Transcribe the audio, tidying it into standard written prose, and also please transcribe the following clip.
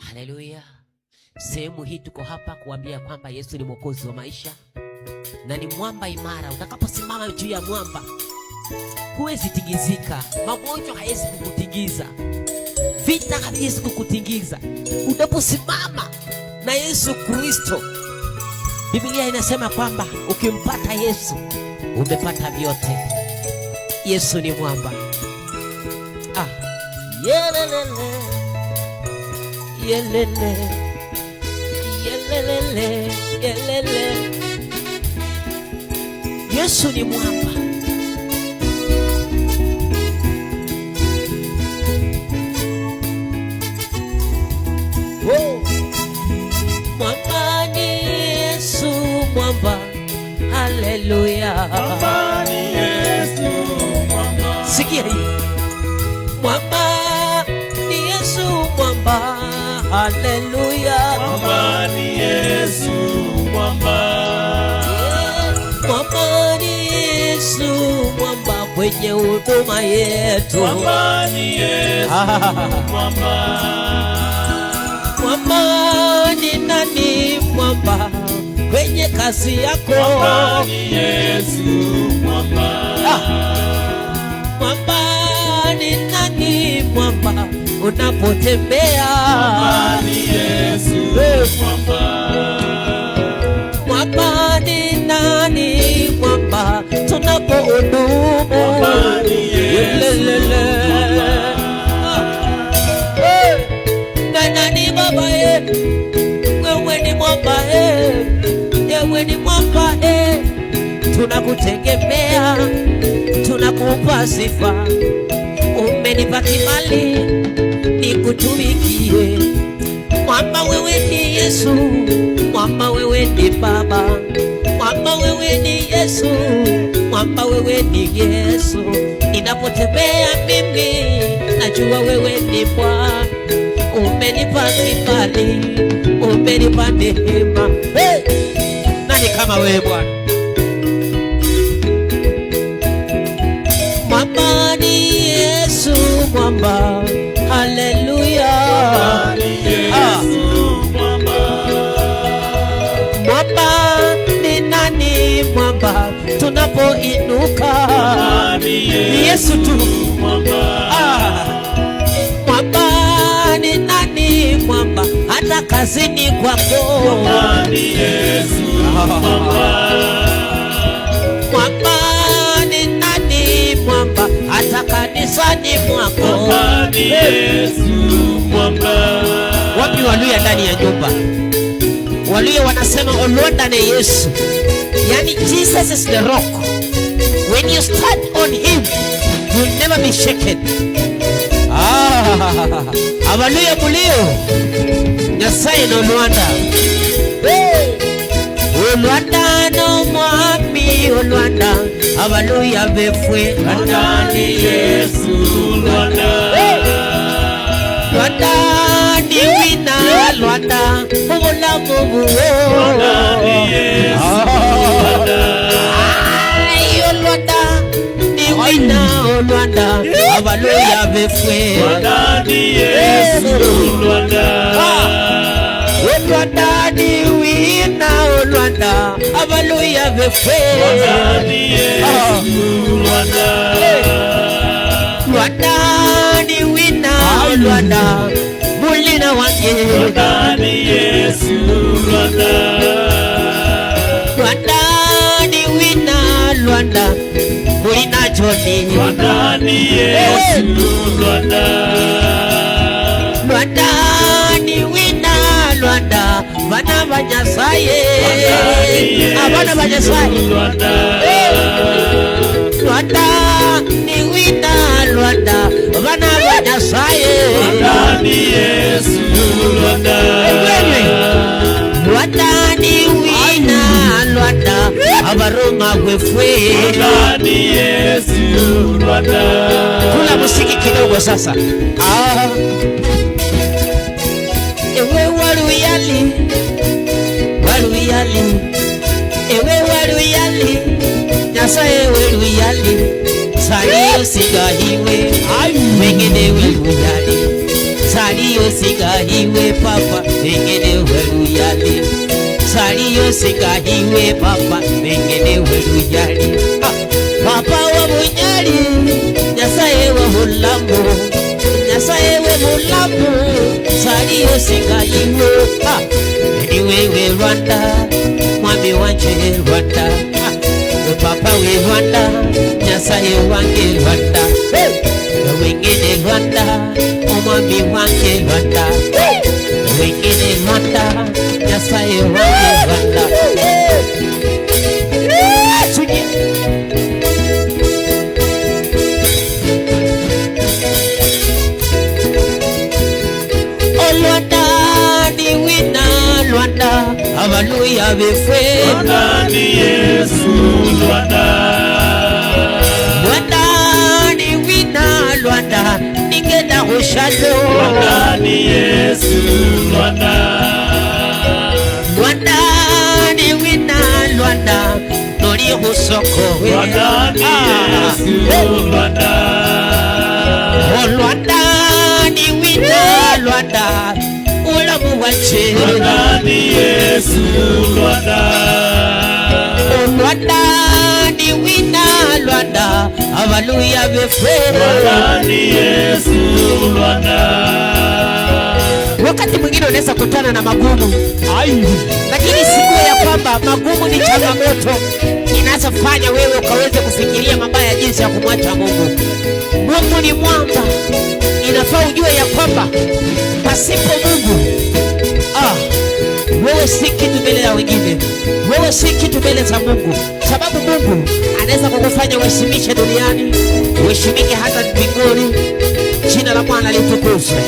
Haleluya. Sehemu hii tuko hapa kuambia kwamba Yesu ni mwokozi wa maisha na ni mwamba imara. Utakaposimama juu ya mwamba huwezi tingizika. Magonjwa hayawezi kukutingiza, vita haviwezi kukutingiza. Unaposimama na Yesu Kristo, Biblia inasema kwamba ukimpata Yesu umepata vyote. Yesu ni mwamba. Yelelele, yelele, yelelele, yelele. Yesu ni mwamba. Mwamba ni Yesu, mwamba. Haleluya. Mwamba ni Yesu, mwamba. Sikia hii. Mwamba ni Yesu, mwamba. Haleluya. Mwamba ni Yesu, mwamba. Mwamba ni Yesu, mwamba kwenye huduma yetu. Mwamba ni Yesu, mwamba. Mwamba ni nani, mwamba kwenye kazi yako? Mwamba ni Yesu, mwamba. Mwamba ni nani, mwamba unapotembea? Mwamba ni Yesu, mwamba. Mwamba ni nani, mwamba tunapohudumu? Mwamba ni Yesu, mwamba. Na nani baba wewe ni mwamba wewe ni mwamba tunakutegemea, tunakupa sifa. Umenipa kibali nikutumikie. Mwamba wewe ni Yesu, mwamba wewe ni Baba, mwamba wewe ni Yesu, mwamba wewe ni Yesu. Ninapotembea mimi najua wewe ni Bwana. Umenipa kibali, umenipa neema. Nani kama wewe Bwana? Mwamba ni Yesu, mwamba. Haleluya. Mwamba ni Yesu, mwamba. Mwamba ni nani, mwamba tunapoinuka? Mwamba ni Yesu tu, mwamba. Mwamba ni nani, mwamba hata kazini kwako? Mwamba ni Yesu, mwamba. Mwamba ni nani, mwamba hata kanisani mwako? Mwamba ni Yesu, mwamba. Wapi Waluya ndani ya nyumba? Waluya wanasema Olwanda ni Yesu. Yani Jesus is the rock. When you stand on him, you'll never be shaken. Abaluya mulio Nyasaye no Olwanda. Olwanda no mwami Olwanda. Abaluya befwe. Mwamba ni Yesu, mwamba. Olwanda ni wina Olwanda. Obulamu buwo. Mwamba ni Yesu, mwamba. Olwanda ni wina Olwanda. Abaluya befwe. Mwamba ni Yesu, mwamba. Olwanda ni wina Olwanda. Abaluya befwe. Mwamba ni Yesu, mwamba. Olwanda ni wina Olwanda. Mulina wange. Mwamba ni Yesu, mwamba. Olwanda ni wina Olwanda. Mulina Joni. Mwamba ni Yesu, mwamba. Olwanda ni wina Olwanda. Bana ba Nyasaye. Abana ba Nyasaye. Olwanda ni wina Olwanda. Bana ba Nyasaye. Mwamba ni Yesu, mwamba. Olwanda ni wina Olwanda. Abaroma gwefwe. Mwamba ni Yesu, mwamba. Kula musiki kidogo sasa. Ewe waluyali, waluyali. Ewe waluyali, Nyasaye waluyali. Sali usigahiwe, wengine waluyali. saliyo singahiwe papa mengene weluyali saliyo singahiwe papa mengene weluyali papa wa bunyali nyasaye wa bulamu nyasaye wa bulamu saliyo singahiwe ni wewe Rwanda mwami wanje Rwanda papa we Rwanda nyasaye wange Rwanda wengine Rwanda omwami wange Rwanda wengine Rwanda nyasaye wange Rwanda Rwanda ni wina Rwanda haleluya befe Rwanda ni Yesu Rwanda Rwanda ni wina Rwanda ningenda kushalo Rwanda ni Yesu Rwanda Rwanda ni wina Rwanda noli kusoko Rwanda ni Yesu Rwanda Rwanda ni wina Rwanda ulamu wanje Rwanda ni Yesu Rwanda Rwanda ni wina Rwanda haleluya befe Rwanda ni Yesu Rwanda. Wakati mwingine unaweza kutana na magumu lakini siku ya kwamba magumu ni changamoto inazofanya wewe ukaweze kufikiria mabaya jinsi ya kumwacha Mungu. Mungu ni mwamba, inafaa ujue ya kwamba pasipo Mungu wewe si kitu mbele ya wengine, wewe si kitu mbele za Mungu, sababu Mungu anaweza kukufanya uheshimishe duniani, uheshimike hata mbinguni. Jina la Bwana litukuzwe.